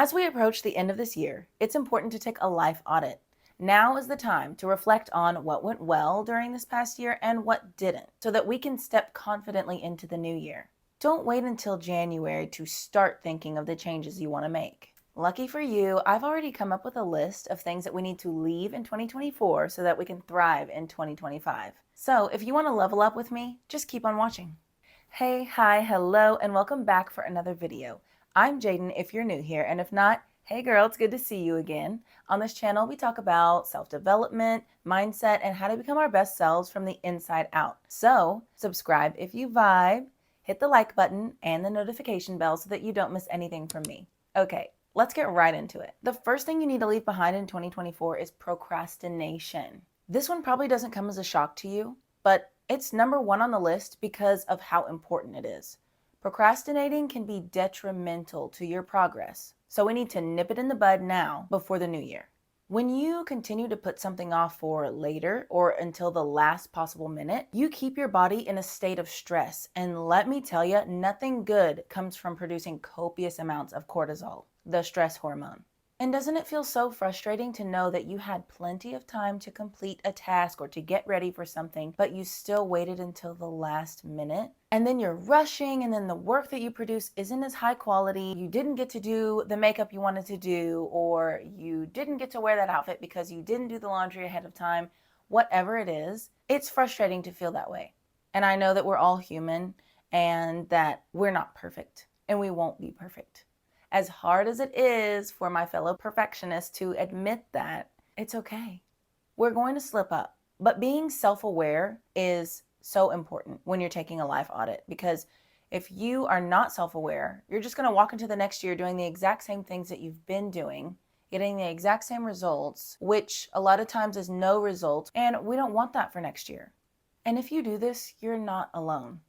As we approach the end of this year, it's important to take a life audit. Now is the time to reflect on what went well during this past year and what didn't, so that we can step confidently into the new year. Don't wait until January to start thinking of the changes you want to make. Lucky for you, I've already come up with a list of things that we need to leave in 2024 so that we can thrive in 2025. So if you want to level up with me, just keep on watching. Hey, hi, hello, and welcome back for another video. I'm Jaden if you're new here, and if not, hey girl, it's good to see you again. On this channel, we talk about self-development, mindset, and how to become our best selves from the inside out. So subscribe if you vibe, hit the like button and the notification bell so that you don't miss anything from me. Okay, let's get right into it. The first thing you need to leave behind in 2024 is procrastination. This one probably doesn't come as a shock to you, but it's number one on the list because of how important it is. Procrastinating can be detrimental to your progress, so we need to nip it in the bud now before the new year. When you continue to put something off for later or until the last possible minute, you keep your body in a state of stress, and let me tell you, nothing good comes from producing copious amounts of cortisol, the stress hormone. And doesn't it feel so frustrating to know that you had plenty of time to complete a task or to get ready for something, but you still waited until the last minute? And then you're rushing, and then the work that you produce isn't as high quality. You didn't get to do the makeup you wanted to do, or you didn't get to wear that outfit because you didn't do the laundry ahead of time. Whatever it is, it's frustrating to feel that way. And I know that we're all human and that we're not perfect, and we won't be perfect. As hard as it is for my fellow perfectionists to admit that, it's okay. We're going to slip up, but being self-aware is so important when you're taking a life audit, because if you are not self-aware, you're just going to walk into the next year doing the exact same things that you've been doing, getting the exact same results, which a lot of times is no result, and we don't want that for next year. And if you do this, you're not alone.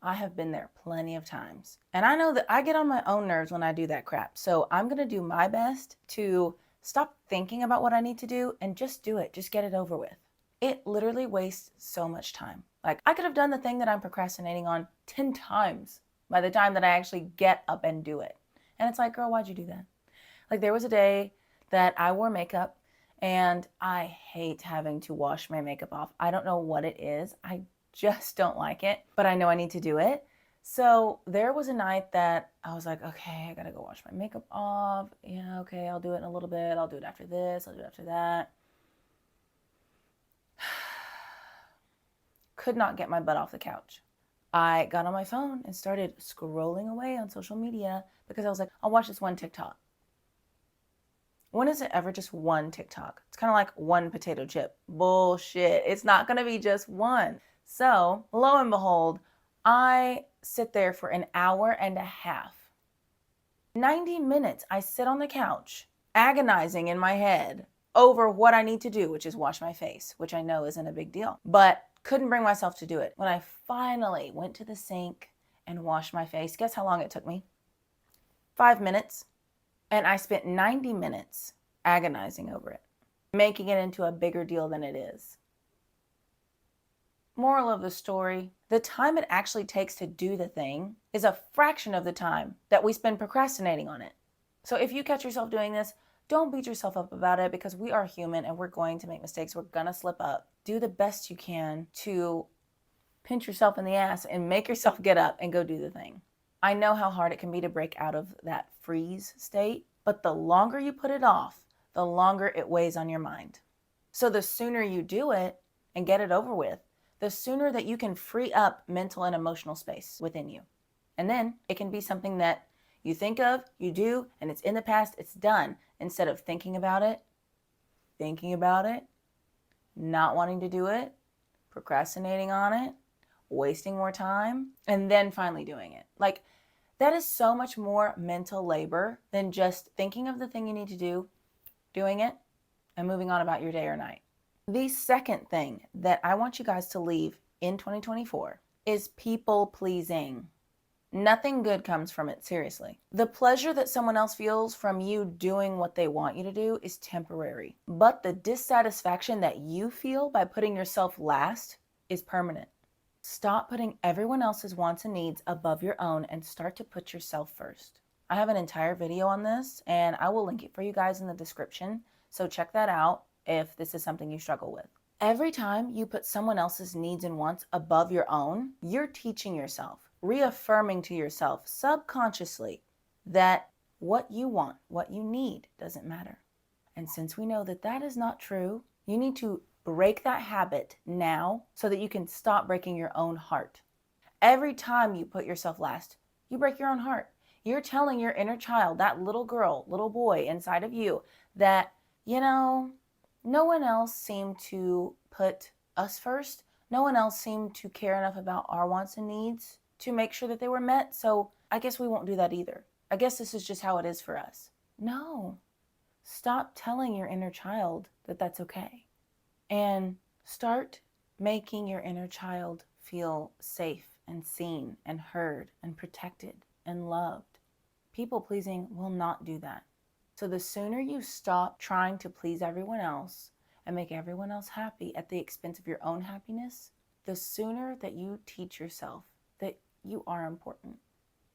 I have been there plenty of times. And I know that I get on my own nerves when I do that crap. So I'm going to do my best to stop thinking about what I need to do and just do it. Just get it over with. It literally wastes so much time. Like, I could have done the thing that I'm procrastinating on 10 times by the time that I actually get up and do it. And it's like, girl, why'd you do that? Like, there was a day that I wore makeup, and I hate having to wash my makeup off. I don't know what it is. I just don't like it, but I know I need to do it. So there was a night that I was like, okay, I gotta go wash my makeup off. Yeah, okay, I'll do it in a little bit. I'll do it after this. I'll do it after that. Could not get my butt off the couch. I got on my phone and started scrolling away on social media because I was like, I'll watch this one TikTok. When is it ever just one TikTok? It's kind of like one potato chip. Bullshit. It's not gonna be just one. So, lo and behold, I sit there for an hour and a half. 90 minutes I sit on the couch, agonizing in my head over what I need to do, which is wash my face, which I know isn't a big deal, but couldn't bring myself to do it. When I finally went to the sink and washed my face, guess how long it took me? 5 minutes. And I spent 90 minutes agonizing over it, making it into a bigger deal than it is. Moral of the story, the time it actually takes to do the thing is a fraction of the time that we spend procrastinating on it. So if you catch yourself doing this, don't beat yourself up about it, because we are human and we're going to make mistakes. We're going to slip up. Do the best you can to pinch yourself in the ass and make yourself get up and go do the thing. I know how hard it can be to break out of that freeze state, but the longer you put it off, the longer it weighs on your mind. So the sooner you do it and get it over with, the sooner that you can free up mental and emotional space within you. And then it can be something that you think of, you do, and it's in the past, it's done. Instead of thinking about it, not wanting to do it, procrastinating on it, wasting more time, and then finally doing it. Like, that is so much more mental labor than just thinking of the thing you need to do, doing it, and moving on about your day or night. The second thing that I want you guys to leave in 2024 is people pleasing. Nothing good comes from it, seriously. The pleasure that someone else feels from you doing what they want you to do is temporary, but the dissatisfaction that you feel by putting yourself last is permanent. Stop putting everyone else's wants and needs above your own and start to put yourself first. I have an entire video on this, and I will link it for you guys in the description. So check that out if this is something you struggle with. Every time you put someone else's needs and wants above your own, you're teaching yourself, reaffirming to yourself subconsciously that what you want, what you need doesn't matter. And since we know that that is not true, you need to break that habit now so that you can stop breaking your own heart. Every time you put yourself last, you break your own heart. You're telling your inner child, that little girl, little boy inside of you, that, no one else seemed to put us first. No one else seemed to care enough about our wants and needs to make sure that they were met. So I guess we won't do that either. I guess this is just how it is for us. No. Stop telling your inner child that that's okay. And start making your inner child feel safe and seen and heard and protected and loved. People pleasing will not do that. So the sooner you stop trying to please everyone else and make everyone else happy at the expense of your own happiness, the sooner that you teach yourself that you are important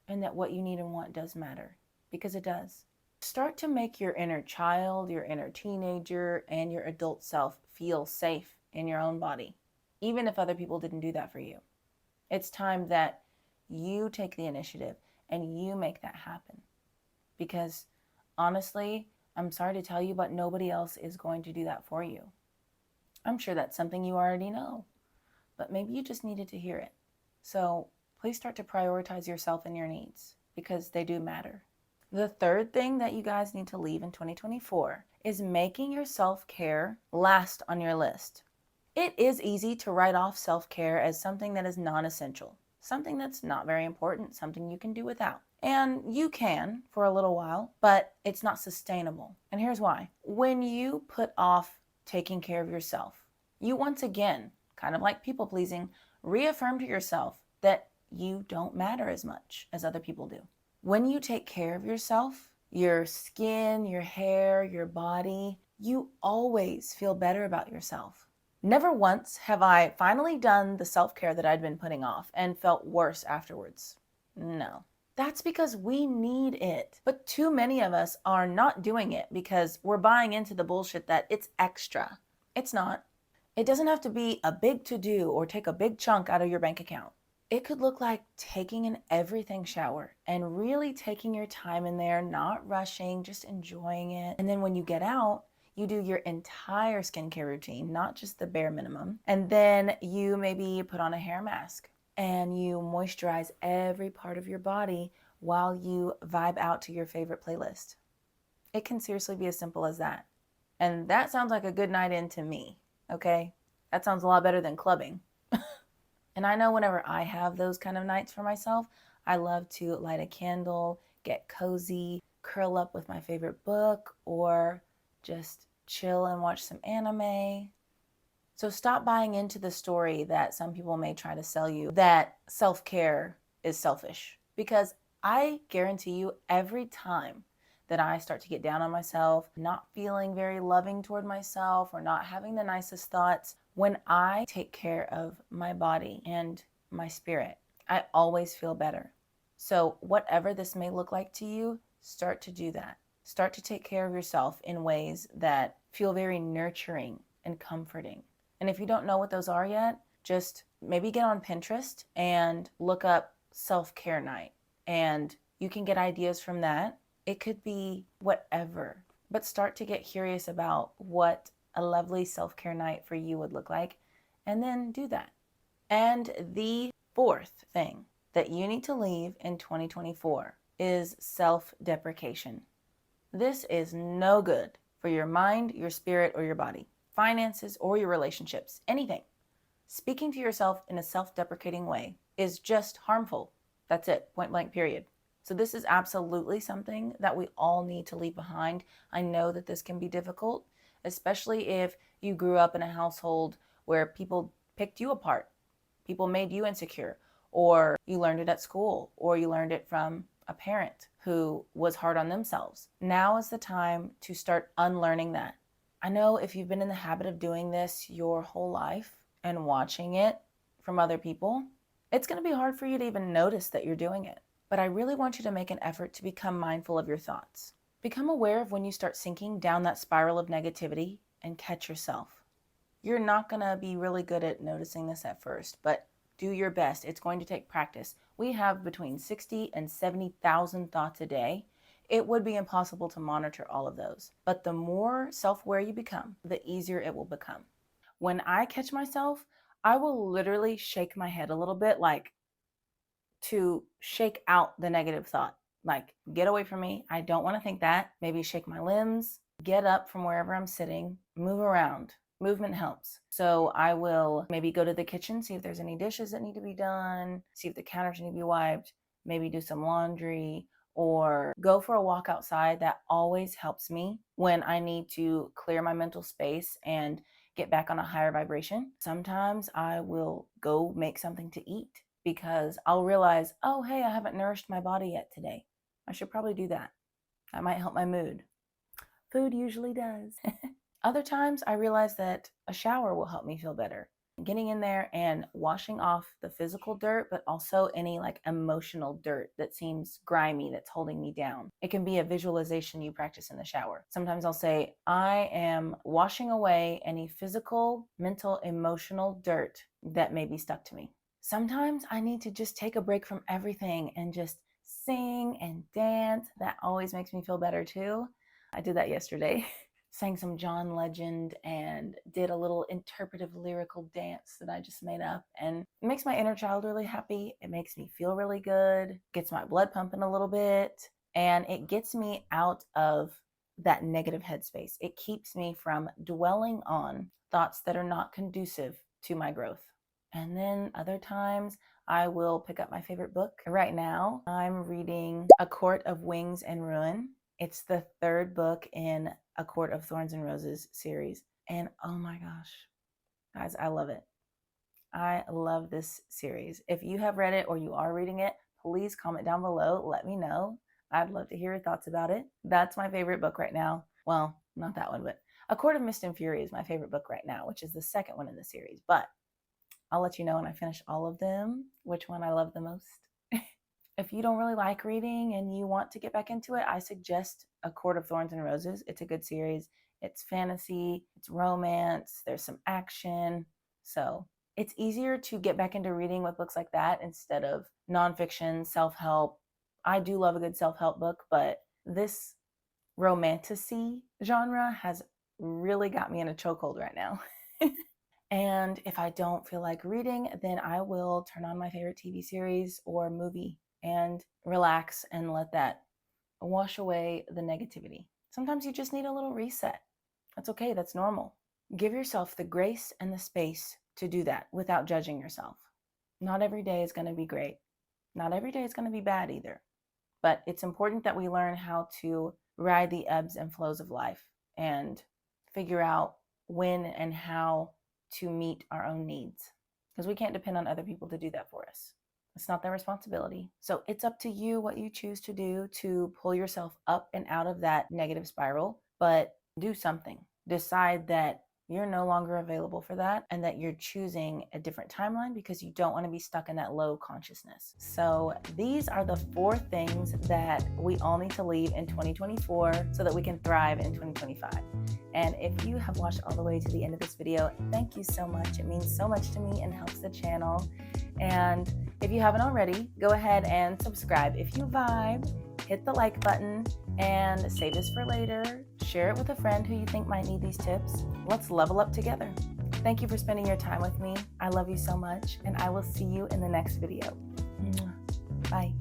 and that what you need and want does matter, because it does. Start to make your inner child, your inner teenager, and your adult self feel safe in your own body, even if other people didn't do that for you. It's time that you take the initiative and you make that happen. Because honestly, I'm sorry to tell you, but nobody else is going to do that for you. I'm sure that's something you already know, but maybe you just needed to hear it. So please start to prioritize yourself and your needs, because they do matter. The third thing that you guys need to leave in 2024 is making your self-care last on your list. It is easy to write off self-care as something that is non-essential, something that's not very important, something you can do without. And you can for a little while, but it's not sustainable. And here's why. When you put off taking care of yourself, you once again, kind of like people pleasing, reaffirm to yourself that you don't matter as much as other people do. When you take care of yourself, your skin, your hair, your body, you always feel better about yourself. Never once have I finally done the self-care that I'd been putting off and felt worse afterwards. No. That's because we need it. But too many of us are not doing it because we're buying into the bullshit that it's extra. It's not. It doesn't have to be a big to-do or take a big chunk out of your bank account. It could look like taking an everything shower and really taking your time in there, not rushing, just enjoying it. And then when you get out, you do your entire skincare routine, not just the bare minimum. And then you maybe put on a hair mask and you moisturize every part of your body while you vibe out to your favorite playlist. It can seriously be as simple as that. And that sounds like a good night in to me, okay? That sounds a lot better than clubbing. And I know whenever I have those kind of nights for myself, I love to light a candle, get cozy, curl up with my favorite book, or just chill and watch some anime. So stop buying into the story that some people may try to sell you that self-care is selfish. Because I guarantee you, every time that I start to get down on myself, not feeling very loving toward myself, or not having the nicest thoughts, when I take care of my body and my spirit, I always feel better. So whatever this may look like to you, start to do that. Start to take care of yourself in ways that feel very nurturing and comforting. And if you don't know what those are yet, just maybe get on Pinterest and look up self-care night. And you can get ideas from that. It could be whatever, but start to get curious about what a lovely self-care night for you would look like, and then do that. And the fourth thing that you need to leave in 2024 is self-deprecation. This is no good for your mind, your spirit, or your body, finances, or your relationships, anything. Speaking to yourself in a self-deprecating way is just harmful. That's it, point blank, period. So this is absolutely something that we all need to leave behind. I know that this can be difficult, especially if you grew up in a household where people picked you apart, people made you insecure, or you learned it at school, or you learned it from a parent who was hard on themselves. Now is the time to start unlearning that. I know if you've been in the habit of doing this your whole life and watching it from other people, it's going to be hard for you to even notice that you're doing it. But I really want you to make an effort to become mindful of your thoughts. Become aware of when you start sinking down that spiral of negativity and catch yourself. You're not going to be really good at noticing this at first, but do your best. It's going to take practice. We have between 60 and 70,000 thoughts a day. It would be impossible to monitor all of those. But the more self-aware you become, the easier it will become. When I catch myself, I will literally shake my head a little bit, like to shake out the negative thought. Like, get away from me. I don't want to think that. Maybe shake my limbs, get up from wherever I'm sitting, move around. Movement helps. So I will maybe go to the kitchen, see if there's any dishes that need to be done, see if the counters need to be wiped, maybe do some laundry, or go for a walk outside. That always helps me when I need to clear my mental space and get back on a higher vibration. Sometimes I will go make something to eat because I'll realize, oh, hey, I haven't nourished my body yet today. I should probably do that. That might help my mood. Food usually does. Other times I realize that a shower will help me feel better. Getting in there and washing off the physical dirt, but also any like emotional dirt that seems grimy, that's holding me down. It can be a visualization you practice in the shower. Sometimes I'll say, I am washing away any physical, mental, emotional dirt that may be stuck to me. Sometimes I need to just take a break from everything and just sing and dance. That always makes me feel better too. I did that yesterday. Sang some John Legend and did a little interpretive lyrical dance that I just made up. And it makes my inner child really happy. It makes me feel really good, gets my blood pumping a little bit, and it gets me out of that negative headspace. It keeps me from dwelling on thoughts that are not conducive to my growth. And then other times I will pick up my favorite book. Right now, I'm reading A Court of Wings and Ruin. It's the third book in A Court of Thorns and Roses series. And oh my gosh, guys, I love it. I love this series. If you have read it or you are reading it, please comment down below. Let me know. I'd love to hear your thoughts about it. That's my favorite book right now. Well, not that one, but A Court of Mist and Fury is my favorite book right now, which is the second one in the series. But I'll let you know when I finish all of them, which one I love the most. If you don't really like reading and you want to get back into it, I suggest A Court of Thorns and Roses. It's a good series. It's fantasy, it's romance, there's some action. So it's easier to get back into reading with books like that instead of nonfiction, self-help. I do love a good self-help book, but this romantasy genre has really got me in a chokehold right now. And if I don't feel like reading, then I will turn on my favorite TV series or movie and relax and let that wash away the negativity. Sometimes you just need a little reset. That's okay. That's normal. Give yourself the grace and the space to do that without judging yourself. Not every day is going to be great. Not every day is going to be bad either. But it's important that we learn how to ride the ebbs and flows of life and figure out when and how to meet our own needs, because we can't depend on other people to do that for us. It's not their responsibility. So it's up to you what you choose to do to pull yourself up and out of that negative spiral, but do something. Decide that you're no longer available for that and that you're choosing a different timeline because you don't want to be stuck in that low consciousness. So these are the 4 things that we all need to leave in 2024 so that we can thrive in 2025. And if you have watched all the way to the end of this video, thank you so much. It means so much to me and helps the channel. And if you haven't already, go ahead and subscribe. If you vibe, hit the like button and save this for later. Share it with a friend who you think might need these tips. Let's level up together. Thank you for spending your time with me. I love you so much, and I will see you in the next video. Bye.